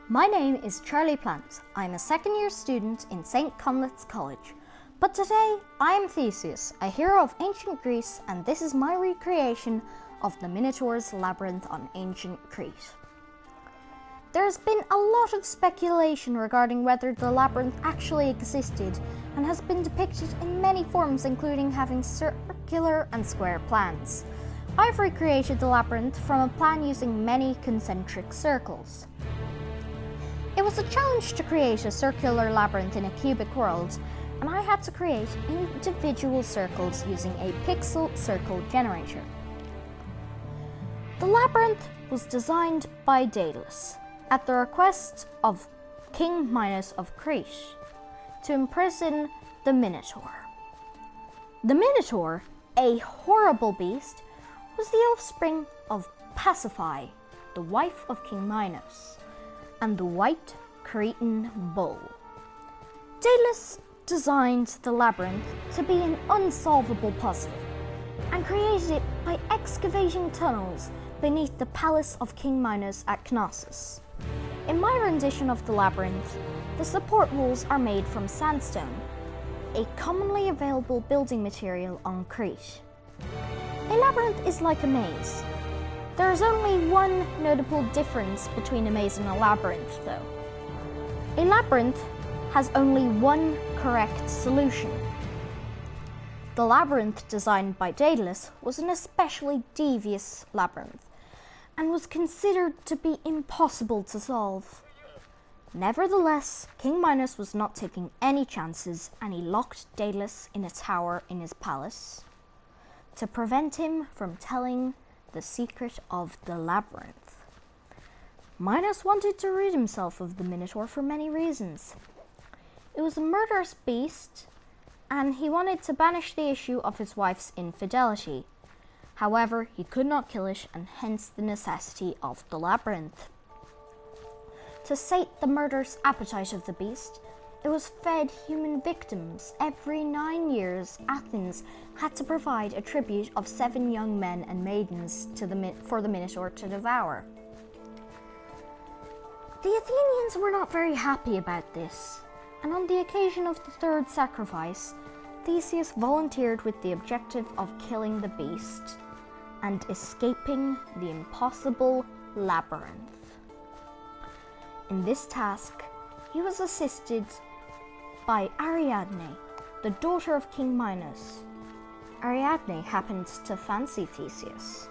My name is Charlie Plant. I'm a second-year student in St. Conleth's College. But today, I'm Theseus, a hero of ancient Greece, and this is my recreation of the Minotaurs Labyrinth on ancient Crete. There has been a lot of speculation regarding whether the labyrinth actually existed and has been depicted in many forms, including having circular and square plans. I've recreated the labyrinth from a plan using many concentric circles. It was a challenge to create a circular labyrinth in a cubic world, and I had to create individual circles using a pixel circle generator. The labyrinth was designed by Daedalus at the request of King Minos of Crete to imprison the Minotaur. The Minotaur, a horrible beast, was the offspring of Pasiphae, the wife of King Minos, and the white Cretan bull. Daedalus designed the labyrinth to be an unsolvable puzzle and created it by excavating tunnels beneath the palace of King Minos at Knossos. In my rendition of the labyrinth, the support walls are made from sandstone, a commonly available building material on Crete. A labyrinth is like a maze. There is only one notable difference between a maze and a labyrinth, though. A labyrinth has only one correct solution. The labyrinth designed by Daedalus was an especially devious labyrinth and was considered to be impossible to solve. Nevertheless, King Minos was not taking any chances, and he locked Daedalus in a tower in his palace to prevent him from telling the secret of the labyrinth. Minos wanted to rid himself of the Minotaur for many reasons. It was a murderous beast, and he wanted to banish the issue of his wife's infidelity. However, he could not kill it, and hence the necessity of the labyrinth. To sate the murderous appetite of the beast, it was fed human victims. Every 9 years, Athens had to provide a tribute of 7 young men and maidens for the Minotaur to devour. The Athenians were not very happy about this, and on the occasion of the third sacrifice, Theseus volunteered with the objective of killing the beast and escaping the impossible labyrinth. In this task, he was assisted by Ariadne, the daughter of King Minos. Ariadne happened to fancy Theseus.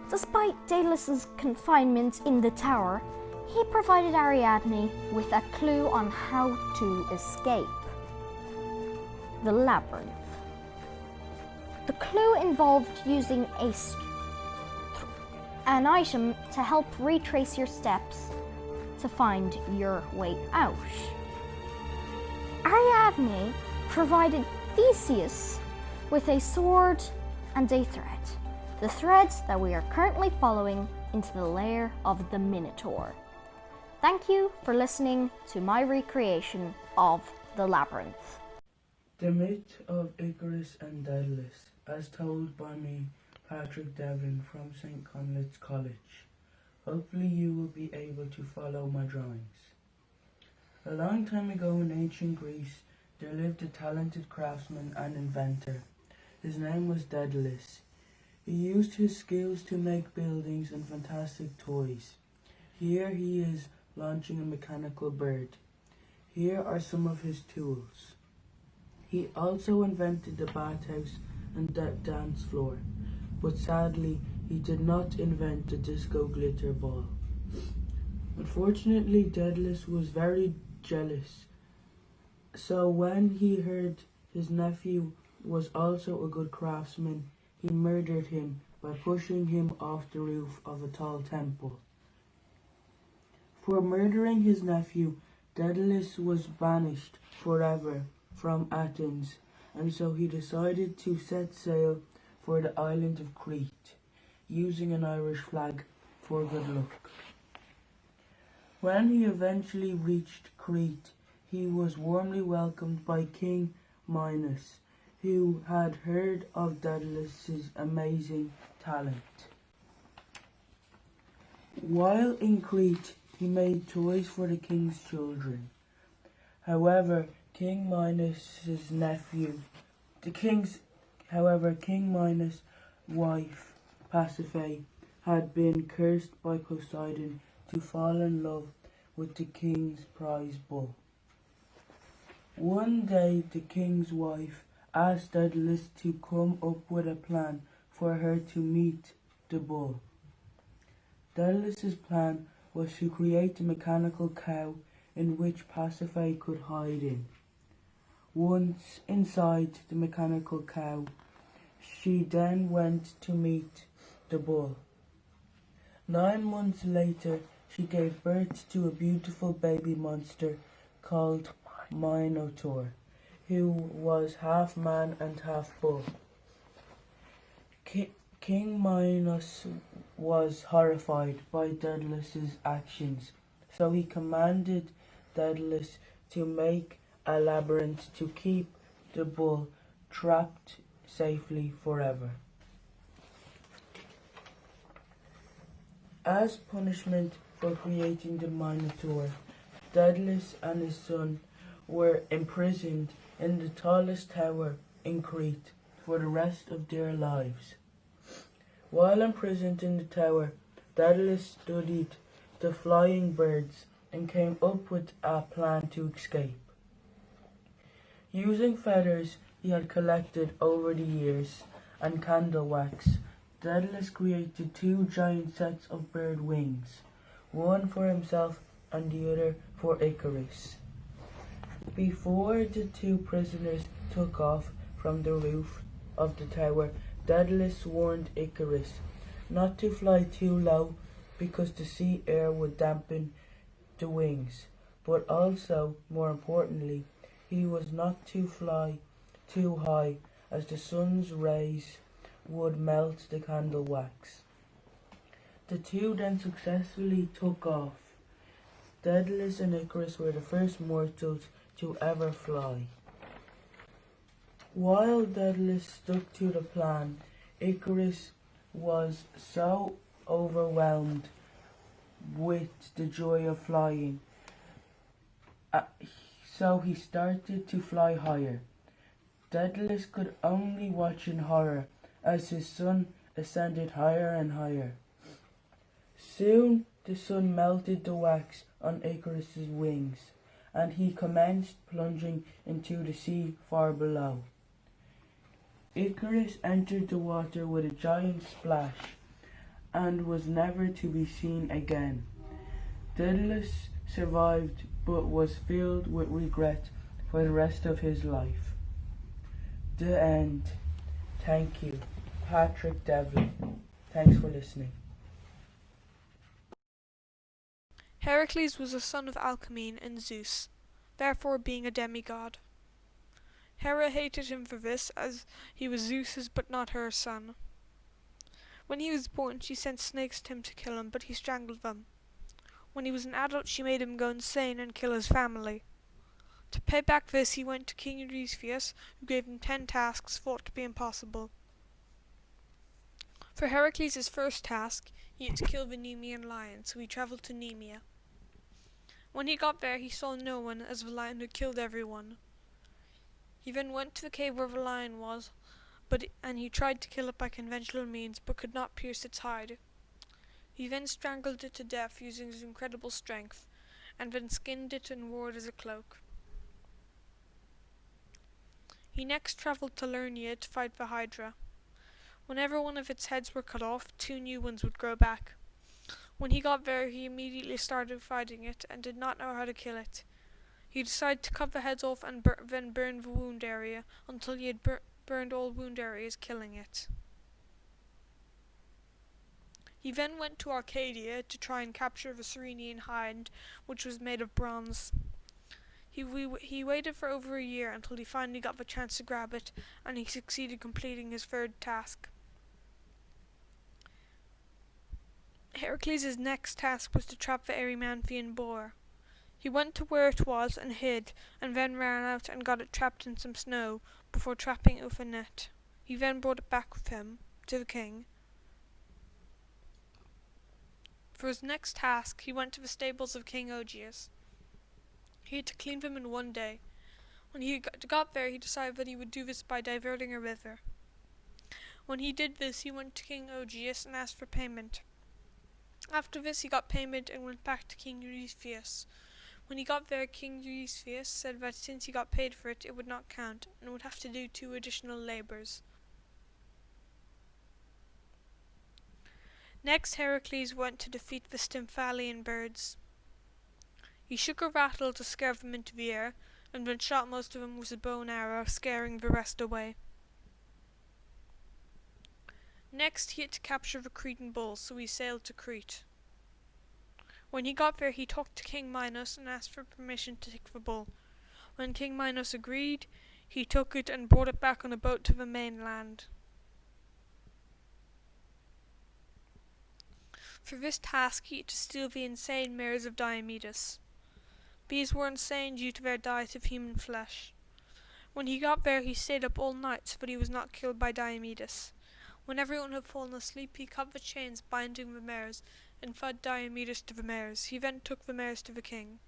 Despite Daedalus's confinement in the tower, he provided Ariadne with a clue on how to escape the labyrinth. The clue involved using an item to help retrace your steps to find your way out. Ariadne provided Theseus with a sword and a thread, the threads that we are currently following into the lair of the Minotaur. Thank you for listening to my recreation of the labyrinth. The myth of Icarus and Daedalus, as told by me, Patrick Devon from St. Conleth's College. Hopefully you will be able to follow my drawings. A long time ago in ancient Greece, there lived a talented craftsman and inventor. His name was Daedalus. He used his skills to make buildings and fantastic toys. Here he is launching a mechanical bird. Here are some of his tools. He also invented the bathhouse and the dance floor, but sadly he did not invent the disco glitter ball. Unfortunately, Daedalus was very jealous, so when he heard his nephew was also a good craftsman, he murdered him by pushing him off the roof of a tall temple. For murdering his nephew, Daedalus was banished forever from Athens, and so he decided to set sail for the island of Crete, using an Irish flag for good luck. When he eventually reached Crete, he was warmly welcomed by King Minos, who had heard of Daedalus' amazing talent. While in Crete, he made toys for the king's children. However, King Minos's wife, Pasiphae, had been cursed by Poseidon to fall in love with the king's prize bull. One day the king's wife asked Daedalus to come up with a plan for her to meet the bull. Daedalus's plan was to create a mechanical cow in which Pasiphae could hide in. Once inside the mechanical cow, she then went to meet the bull. 9 months later, she gave birth to a beautiful baby monster called Minotaur, who was half man and half bull. King Minos was horrified by Daedalus's actions, so he commanded Daedalus to make a labyrinth to keep the bull trapped safely forever. As punishment for creating the Minotaur, Daedalus and his son were imprisoned in the tallest tower in Crete for the rest of their lives. While imprisoned in the tower, Daedalus studied the flying birds and came up with a plan to escape. Using feathers he had collected over the years and candle wax, Daedalus created 2 giant sets of bird wings, one for himself and the other for Icarus. Before the 2 prisoners took off from the roof of the tower, Daedalus warned Icarus not to fly too low because the sea air would dampen the wings, but also, more importantly, he was not to fly too high as the sun's rays would melt the candle wax. The 2 then successfully took off. Daedalus and Icarus were the first mortals to ever fly. While Daedalus stuck to the plan, Icarus was so overwhelmed with the joy of flying, so he started to fly higher. Daedalus could only watch in horror as his son ascended higher and higher. Soon the sun melted the wax on Icarus's wings, and he commenced plunging into the sea far below. Icarus entered the water with a giant splash and was never to be seen again. Daedalus survived but was filled with regret for the rest of his life. The end. Thank you. Patrick Devlin. Thanks for listening. Heracles was a son of Alcmene and Zeus, therefore being a demigod. Hera hated him for this, as he was Zeus's but not her son. When he was born, she sent snakes to him to kill him, but he strangled them. When he was an adult, she made him go insane and kill his family. To pay back this, he went to King Eurystheus, who gave him 10 tasks thought to be impossible. For Heracles' first task, he had to kill the Nemean lion, so he travelled to Nemea. When he got there, he saw no one, as the lion had killed everyone. He then went to the cave where the lion was, and he tried to kill it by conventional means, but could not pierce its hide. He then strangled it to death using his incredible strength, and then skinned it and wore it as a cloak. He next travelled to Lernia to fight the Hydra. Whenever one of its heads were cut off, 2 new ones would grow back. When he got there, he immediately started fighting it, and did not know how to kill it. He decided to cut the heads off and then burn the wound area until he had burned all wound areas, killing it. He then went to Arcadia to try and capture the Cerenian hind, which was made of bronze. He waited for over a year until he finally got the chance to grab it, and he succeeded completing his 3rd task. Heracles' next task was to trap the Erymanthian boar. He went to where it was and hid, and then ran out and got it trapped in some snow before trapping it with a net. He then brought it back with him to the king. For his next task, he went to the stables of King Ogeus. He had to clean them in one day. When he got there, he decided that he would do this by diverting a river. When he did this, he went to King Ogeus and asked for payment. After this, he got payment and went back to King Eurystheus. When he got there, King Eurystheus said that since he got paid for it, it would not count, and would have to do 2 additional labors. Next, Heracles went to defeat the Stymphalian birds. He shook a rattle to scare them into the air, and then shot most of them with a bow and arrow, scaring the rest away. Next, he had to capture the Cretan bull, so he sailed to Crete. When he got there, he talked to King Minos and asked for permission to take the bull. When King Minos agreed, he took it and brought it back on a boat to the mainland. For this task, he had to steal the insane mares of Diomedes. These were insane due to their diet of human flesh. When he got there, he stayed up all night so that he was not killed by Diomedes. When everyone had fallen asleep, he cut the chains binding the mares and fed Diomedes to the mares. He then took the mares to the king.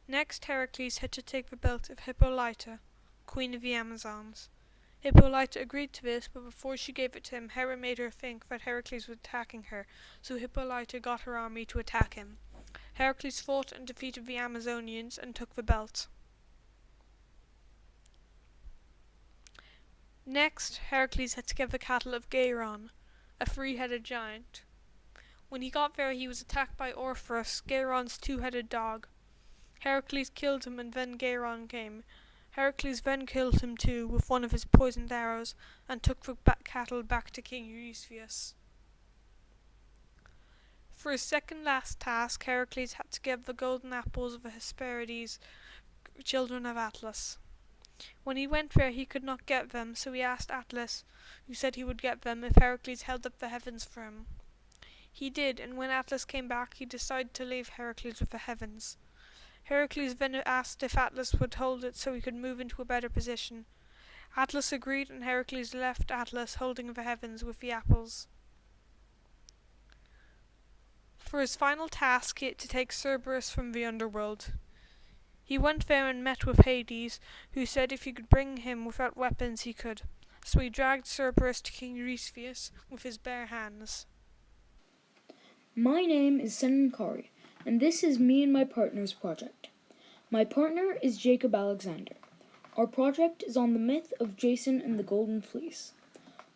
Next, Heracles had to take the belt of Hippolyta, queen of the Amazons. Hippolyta agreed to this, but before she gave it to him, Hera made her think that Heracles was attacking her, so Hippolyta got her army to attack him. Heracles fought and defeated the Amazonians and took the belt. Next, Heracles had to get the cattle of Geiron, a 3-headed giant. When he got there, he was attacked by Orpheus, Geiron's 2-headed dog. Heracles killed him, and then Geiron came. Heracles then killed him too with one of his poisoned arrows, and took the cattle back to King Eurystheus. For his second last task, Heracles had to get the golden apples of the Hesperides, children of Atlas. When he went there, he could not get them, so he asked Atlas, who said he would get them if Heracles held up the heavens for him. He did, and when Atlas came back, he decided to leave Heracles with the heavens. Heracles then asked if Atlas would hold it so he could move into a better position. Atlas agreed, and Heracles left Atlas holding the heavens with the apples. For his final task, he had to take Cerberus from the underworld. He went there and met with Hades, who said if he could bring him without weapons he could. So he dragged Cerberus to King Eurystheus with his bare hands. My name is Senankari, and this is me and my partner's project. My partner is Jacob Alexander. Our project is on the myth of Jason and the Golden Fleece.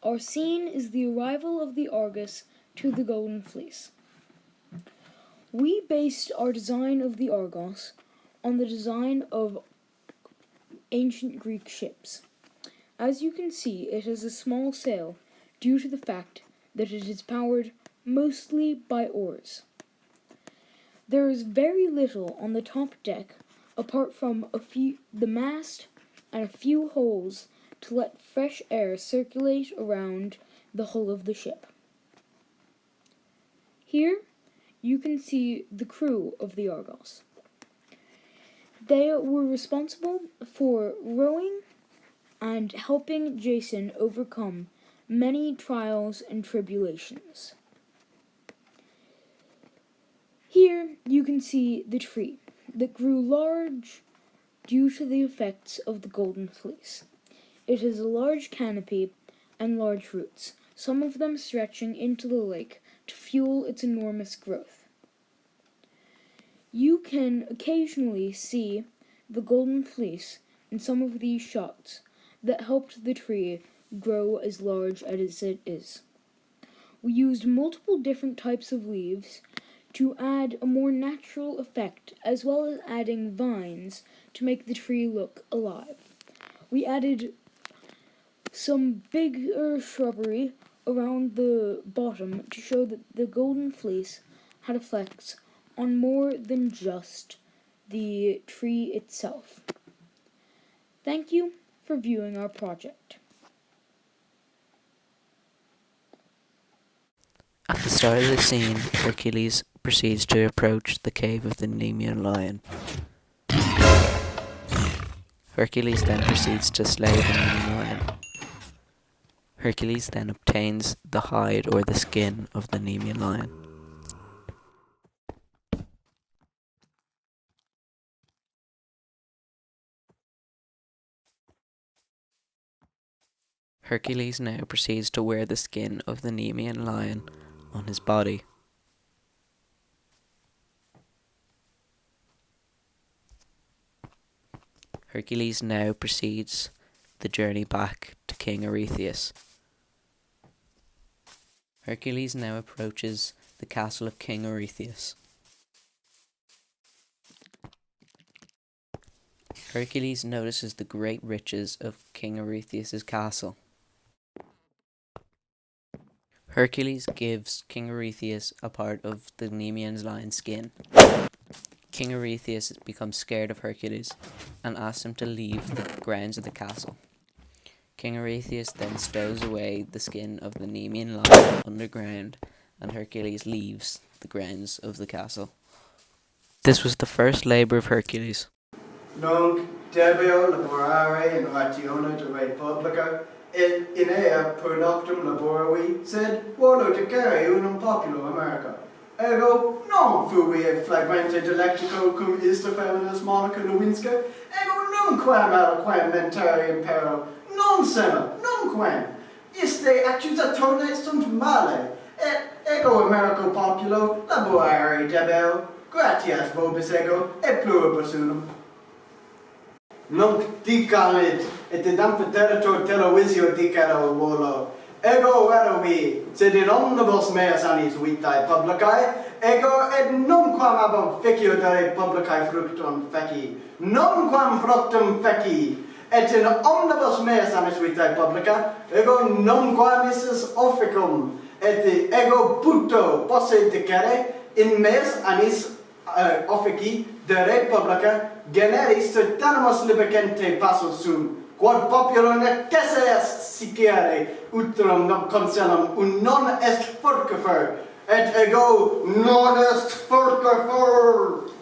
Our scene is the arrival of the Argus to the Golden Fleece. We based our design of the Argos on the design of ancient Greek ships. As you can see, it has a small sail due to the fact that it is powered mostly by oars. There is very little on the top deck apart from the mast and a few holes to let fresh air circulate around the hull of the ship. Here you can see the crew of the Argos. They were responsible for rowing and helping Jason overcome many trials and tribulations. Here you can see the tree that grew large due to the effects of the Golden Fleece. It has a large canopy and large roots, some of them stretching into the lake to fuel its enormous growth. You can occasionally see the Golden Fleece in some of these shots that helped the tree grow as large as it is. We used multiple different types of leaves to add a more natural effect, as well as adding vines to make the tree look alive. We added some bigger shrubbery around the bottom to show that the Golden Fleece had effects on more than just the tree itself. Thank you for viewing our project. At the start of the scene, Hercules proceeds to approach the cave of the Nemean lion. Hercules then proceeds to slay the Nemean lion. Hercules then obtains the hide or the skin of the Nemean lion. Hercules now proceeds to wear the skin of the Nemean lion on his body. Hercules now proceeds the journey back to King Eurystheus. Hercules now approaches the castle of King Eurystheus. Hercules notices the great riches of King Eurystheus' castle. Hercules gives King Eurystheus a part of the Nemean lion's skin. King Eurystheus becomes scared of Hercules and asks him to leave the grounds of the castle. King Eurystheus then stows away the skin of the Nemean lion underground, and Hercules leaves the grounds of the castle. This was the first labour of Hercules. Nunc debeo laborare in ratione de Republica, in ea per noctum laboravi, sed volo decere unum populo America. Ego non fui flagrante delectico cum ista feminis monaca Nowinska, ego nunquam aliquam mentari impero, non sema, nunquam. Iste accusatone sunt male, et ego Americo populo laborare debeo, gratias vobis ego, et pluribus unum. Nunc dicalit, et in amphiterator televisio dicero volo. Ego verovi, sed in omnibus meas annis vitae publicae, ego et nunquam abam fecio dare publicae fructum feci, nunquam fructum feci, et in omnibus meas annis vitae publica, ego nunquam issus officum, et ego puto posse dicere, in meas annis offici de Republica generis certanimus libicente passus sum, quod populo necesse est sicere utrum conselum, non est furcifer, et ego non est furcifer.